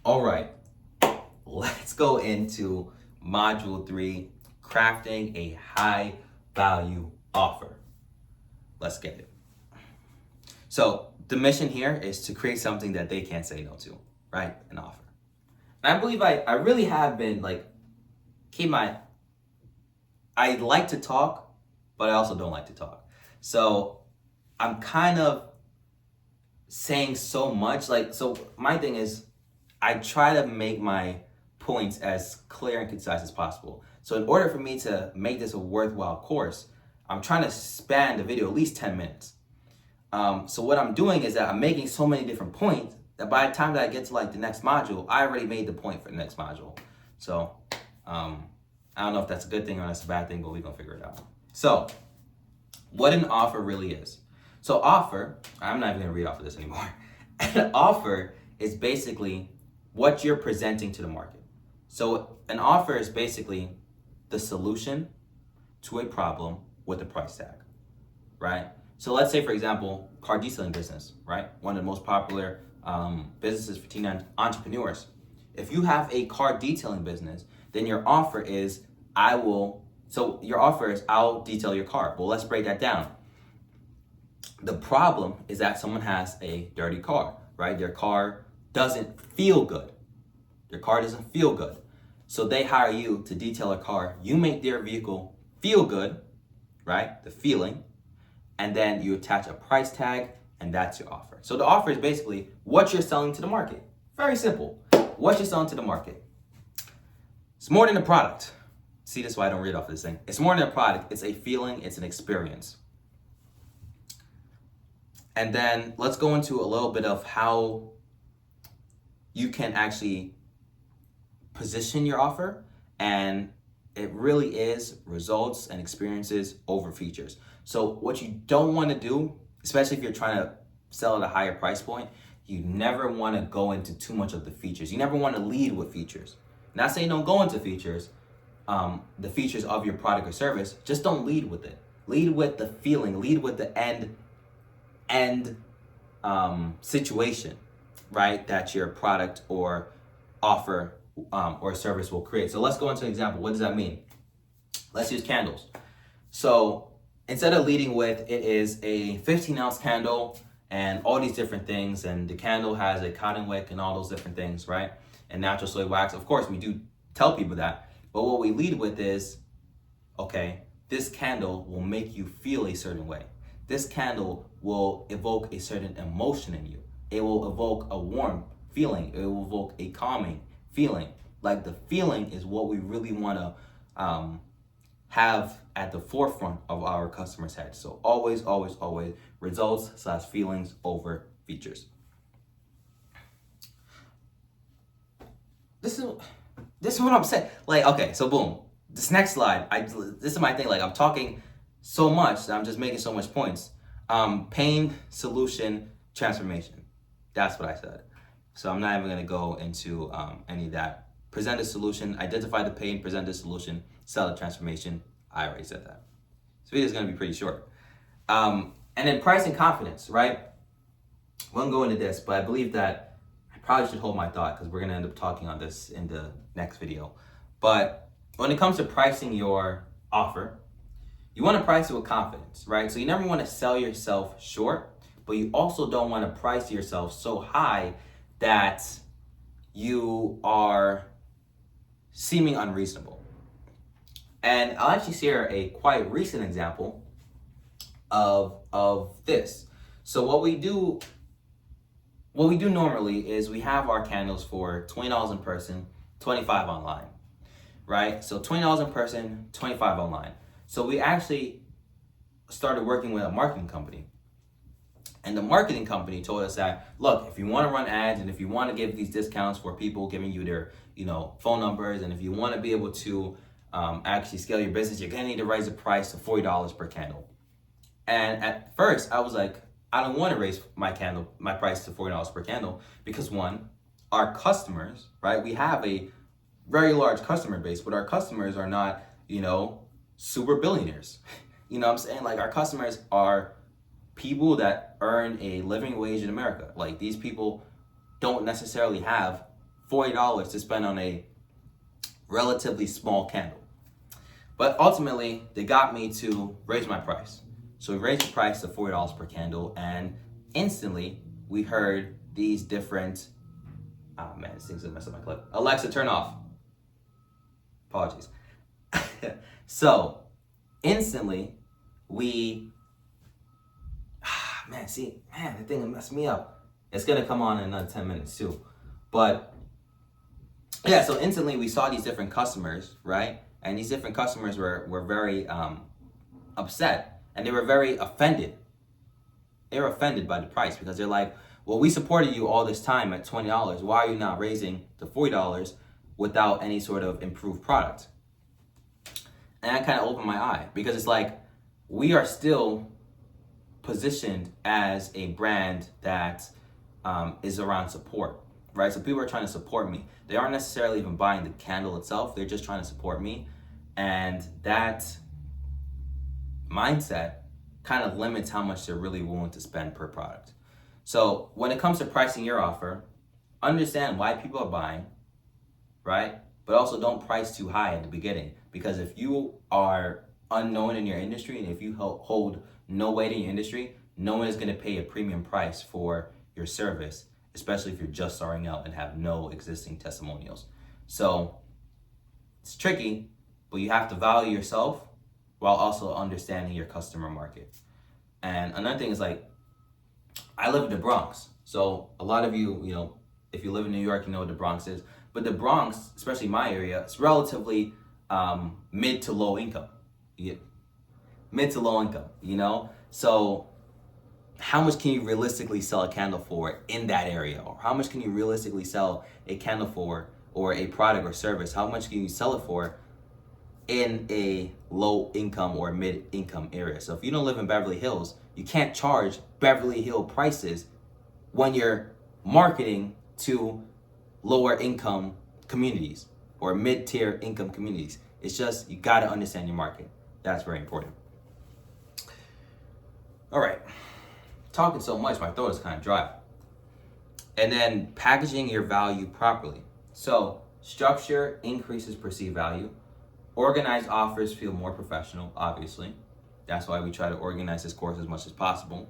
All right, let's go into module 3, crafting a high value offer. Let's get it. So the mission here is to create something that they can't say no to, right? An offer. And I believe I really have been like, I like to talk, but I also don't like to talk. So I'm kind of saying so much. So my thing is, I try to make my points as clear and concise as possible. So in order for me to make this a worthwhile course, I'm trying to span the video at least 10 minutes. So what I'm doing is that I'm making so many different points that by the time that I get to like the next module, I already made the point for the next module. So I don't know if that's a good thing or that's a bad thing, but we're gonna figure it out. So what an offer really is. So offer, I'm not even gonna read off of this anymore. An offer is basically what you're presenting to the market. So an offer is basically the solution to a problem with a price tag, right? So let's say, for example, car detailing business, right? One of the most popular businesses for teen entrepreneurs. If you have a car detailing business, then your offer is, I'll detail your car. Well, let's break that down. The problem is that someone has a dirty car, right? Their car doesn't feel good. Their car doesn't feel good. So they hire you to detail a car. You make their vehicle feel good, right? The feeling. And then you attach a price tag, and that's your offer. So the offer is basically what you're selling to the market. Very simple. What you're selling to the market. It's more than a product. See, this is why I don't read off this thing. It's more than a product. It's a feeling. It's an experience. And then let's go into a little bit of how you can actually position your offer. And it really is results and experiences over features. So what you don't want to do, especially if you're trying to sell at a higher price point, you never want to go into too much of the features. You never want to lead with features. Not saying don't go into features, the features of your product or service, just don't lead with it. Lead with the feeling, lead with the end situation, right? That your product or offer or service will create. So let's go into an example. What does that mean? Let's use candles. So instead of leading with it is a 15-ounce candle and all these different things, and the candle has a cotton wick and all those different things, right? And natural soy wax. Of course, we do tell people that, but what we lead with is, okay, this candle will make you feel a certain way. This candle will evoke a certain emotion in you. It will evoke a warm feeling. It will evoke a calming feeling. Like the feeling is what we really want to have at the forefront of our customers' heads. So always, always, always results/feelings over features. This is what I'm saying. Like, okay, so boom. This next slide, this is my thing. Like, I'm talking so much that I'm just making so much points. Pain, solution, transformation. That's what I said. So I'm not even gonna go into any of that. Present a solution, identify the pain, present the solution, sell the transformation. I already said that. This video is gonna be pretty short. And then pricing confidence, right? We won't go into this, but I believe that I probably should hold my thought because we're gonna end up talking on this in the next video. But when it comes to pricing your offer, you want to price it with confidence, right? So you never want to sell yourself short, but you also don't want to price yourself so high that you are seeming unreasonable. And I'll actually share a quite recent example of this. So what we do normally is we have our candles for $20 in person, $25 online, right? So $20 in person, $25 online. So we actually started working with a marketing company. And the marketing company told us that, look, if you want to run ads and if you want to give these discounts for people giving you their, phone numbers, and if you want to be able to actually scale your business, you're going to need to raise the price to $40 per candle. And at first I was like, I don't want to raise my price to $40 per candle because one, our customers, right? We have a very large customer base, but our customers are not, super billionaires. You know what I'm saying? Like, our customers are people that earn a living wage in America. Like, these people don't necessarily have $40 to spend on a relatively small candle. But ultimately, they got me to raise my price. So we raised the price to $40 per candle, and instantly we heard these different, oh man, this thing's gonna mess up my clip. Alexa, turn off. Apologies. So instantly we, man, that thing messed me up. It's gonna come on in another 10 minutes too. But yeah, so instantly we saw these different customers, right? And these different customers were very upset, and they were very offended. They were offended by the price because they're like, well, we supported you all this time at $20. Why are you not raising to $40 without any sort of improved product? And that kind of opened my eye, because it's like, we are still positioned as a brand that is around support, right? So people are trying to support me. They aren't necessarily even buying the candle itself. They're just trying to support me. And that mindset kind of limits how much they're really willing to spend per product. So when it comes to pricing your offer, understand why people are buying, right? But also don't price too high at the beginning, because if you are unknown in your industry and if you hold no weight in your industry, no one is going to pay a premium price for your service, especially if you're just starting out and have no existing testimonials. So it's tricky, but you have to value yourself while also understanding your customer market. And another thing is, like, I live in the Bronx. So a lot of you, if you live in New York, you know what the Bronx is. But the Bronx, especially my area, it's relatively mid to low income. Yeah. Mid to low income, So how much can you realistically sell a candle for in that area? Or how much can you realistically sell a candle for, or a product or service? How much can you sell it for in a low income or mid income area? So if you don't live in Beverly Hills, you can't charge Beverly Hill prices when you're marketing to lower income communities or mid-tier income communities. It's just, you got to understand your market. That's very important. All right. Talking so much, my throat is kind of dry. And then packaging your value properly. So structure increases perceived value. Organized offers feel more professional, obviously. That's why we try to organize this course as much as possible.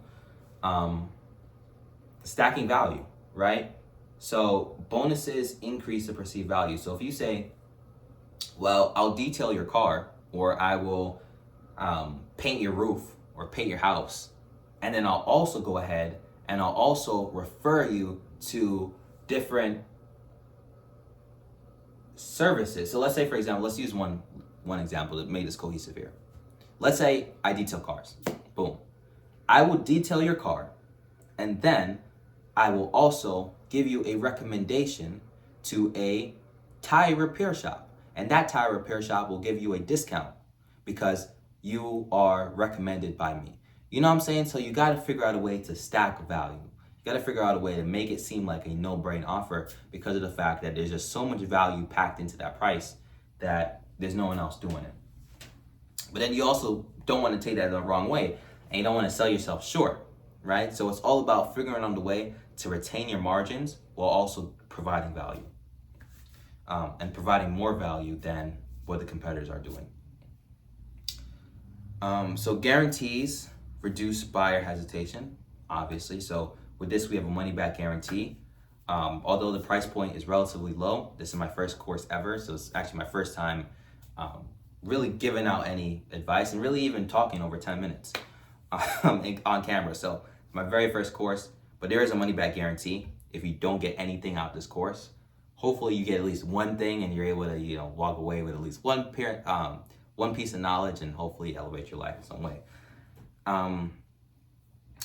Stacking value, right? So bonuses increase the perceived value. So if you say, well, I'll detail your car, or I will paint your roof or paint your house, and then I'll also go ahead and I'll also refer you to different services. So let's say, for example, let's use one example that made this cohesive here. Let's say I detail cars. Boom. I will detail your car, and then I will also give you a recommendation to a tire repair shop. And that tire repair shop will give you a discount because you are recommended by me. You know what I'm saying? So you got to figure out a way to stack value. You got to figure out a way to make it seem like a no-brain offer, because of the fact that there's just so much value packed into that price that there's no one else doing it. But then you also don't want to take that the wrong way, and you don't want to sell yourself short, right? So it's all about figuring out a way to retain your margins while also providing value, and providing more value than what the competitors are doing. So guarantees reduce buyer hesitation, obviously. So with this, we have a money-back guarantee. Although the price point is relatively low, this is my first course ever, so it's actually my first time really giving out any advice and really even talking over 10 minutes on camera. So my very first course, but there is a money-back guarantee. If you don't get anything out of this course, hopefully you get at least one thing and you're able to walk away with at least one piece of knowledge, and hopefully elevate your life in some way. And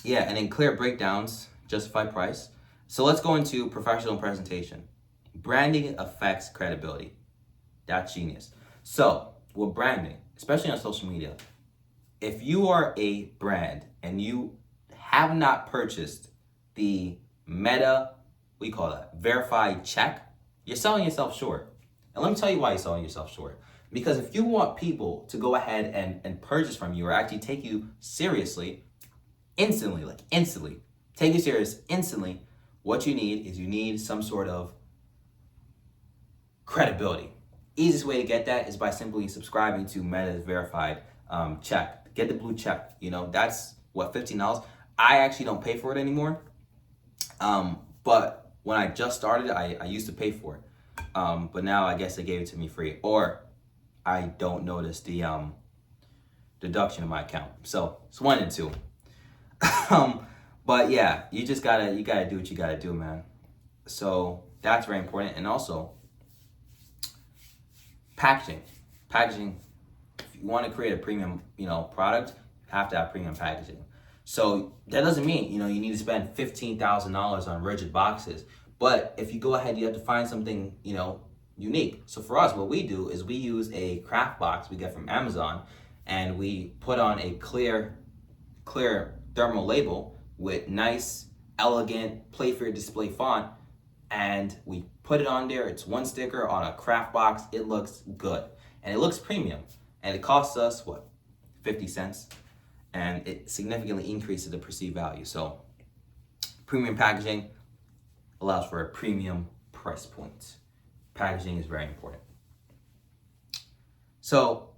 then clear breakdowns justify price. So let's go into professional presentation. Branding affects credibility. That's genius. So with branding, especially on social media, if you are a brand and you have not purchased the Meta, we call that verified check, you're selling yourself short. And let me tell you why you're selling yourself short. Because if you want people to go ahead and purchase from you or actually take you seriously, instantly, take you serious instantly, what you need is some sort of credibility. Easiest way to get that is by simply subscribing to Meta's verified check. Get the blue check. That's what, $15. I actually don't pay for it anymore. But when I just started, I used to pay for it. But now I guess they gave it to me free, or I don't notice the deduction in my account. So it's one and two. But yeah, you gotta do what you gotta do, man. So that's very important. And also packaging. If you want to create a premium, product, you have to have premium packaging. So that doesn't mean, you need to spend $15,000 on rigid boxes. But if you go ahead, you have to find something, unique. So for us, what we do is we use a craft box we get from Amazon, and we put on a clear thermal label with nice, elegant, play for your display font, and we put it on there. It's one sticker on a craft box. It looks good, and it looks premium, and it costs us, what, 50 cents? And it significantly increases the perceived value. So premium packaging allows for a premium price point. Packaging is very important. So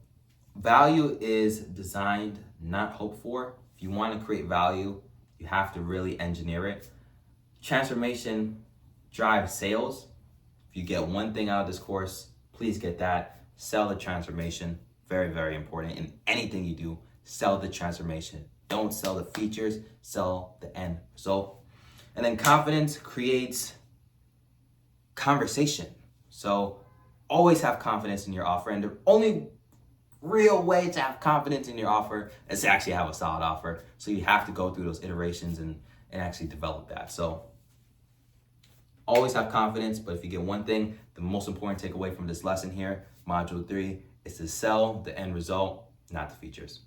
value is designed, not hoped for. If you want to create value, you have to really engineer it. Transformation drives sales. If you get one thing out of this course, please get that. Sell the transformation. Very, very important. In anything you do, sell the transformation. Don't sell the features, sell the end result. And then confidence creates conversation. So always have confidence in your offer. And the only real way to have confidence in your offer is to actually have a solid offer. So you have to go through those iterations and actually develop that. So always have confidence. But if you get one thing, the most important takeaway from this lesson here, module 3, is to sell the end result, not the features.